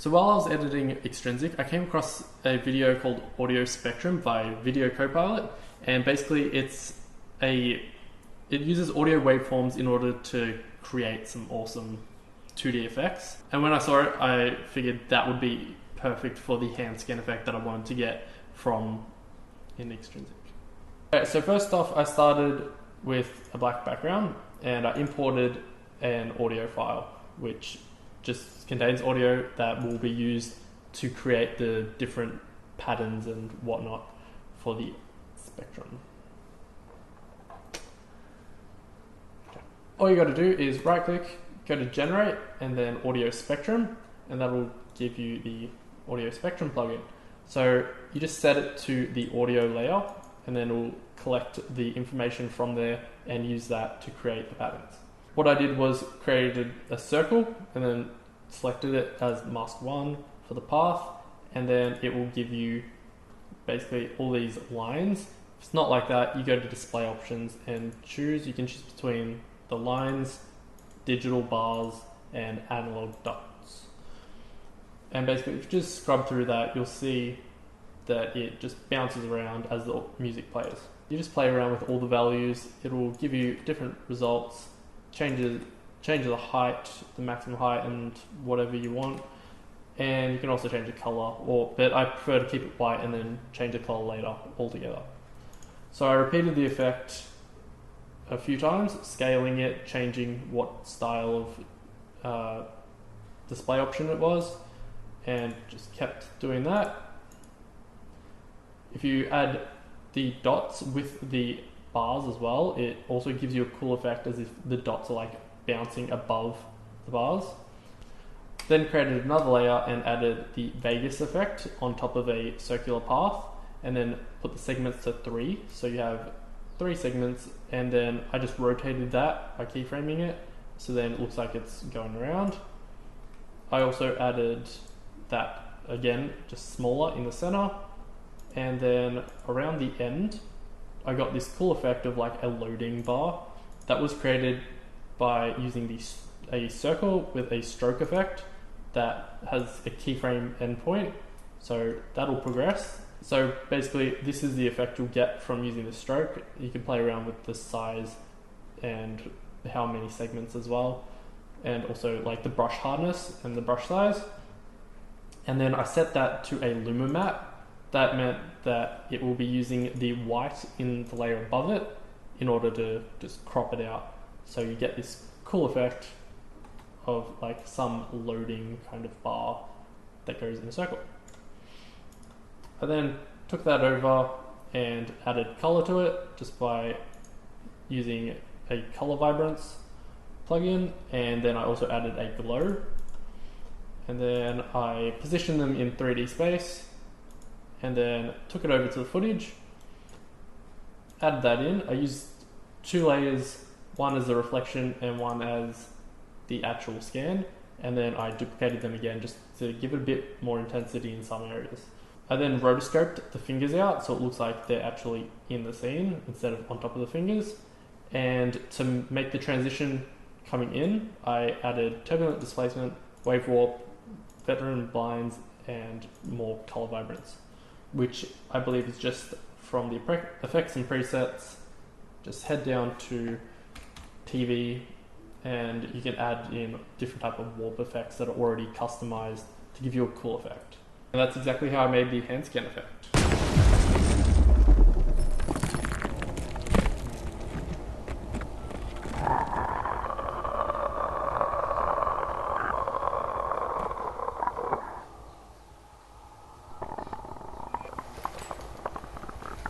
So while I was editing Extrinsic, I came across a video called Audio Spectrum by Video Copilot, and basically it uses audio waveforms in order to create some awesome 2D effects. And when I saw it, I figured that would be perfect for the hand scan effect that I wanted to get from in Extrinsic. Okay, so first off, I started with a black background and I imported an audio file, which just contains audio that will be used to create the different patterns and whatnot for the spectrum. Okay. All you got to do is right click, go to generate, and then audio spectrum, and that will give you the audio spectrum plugin. So you just set it to the audio layer, and then it will collect the information from there and use that to create the patterns. What I did was created a circle and then selected it as mask 1 for the path, and then it will give you basically all these lines. If it's not like that, you go to display options and you can choose between the lines, digital bars, and analog dots. And basically if you just scrub through that, you'll see that it just bounces around as the music plays. You just play around with all the values, it will give you different results, change the height, the maximum height, and whatever you want. And you can also change the color, but I prefer to keep it white and then change the color later altogether. So I repeated the effect a few times, scaling it, changing what style of display option it was, and just kept doing that. If you add the dots with the bars as well, it also gives you a cool effect as if the dots are like bouncing above the bars. Then created another layer and added the Vegas effect on top of a circular path, and then put the segments to 3. So you have 3 segments, and then I just rotated that by keyframing it, so then it looks like it's going around. I also added that again, just smaller in the center, and then around the end I got this cool effect of like a loading bar that was created by using a circle with a stroke effect that has a keyframe endpoint, so that'll progress. So basically this is the effect you'll get from using the stroke. You can play around with the size and how many segments as well, and also like the brush hardness and the brush size. And then I set that to a luma map. That meant that it will be using the white in the layer above it in order to just crop it out. So you get this cool effect of like some loading kind of bar that goes in a circle. I then took that over and added color to it just by using a color vibrance plugin, and then I also added a glow, and then I positioned them in 3D space, and then took it over to the footage, added that in. I used 2 layers, one as a reflection and one as the actual scan, and then I duplicated them again just to give it a bit more intensity in some areas. I then rotoscoped the fingers out so it looks like they're actually in the scene instead of on top of the fingers. And to make the transition coming in, I added turbulent displacement, wave warp, veteran blinds, and more color vibrance, which I believe is just from the effects and presets. Just head down to TV and you can add in different type of warp effects that are already customized to give you a cool effect. And that's exactly how I made the hand scan effect.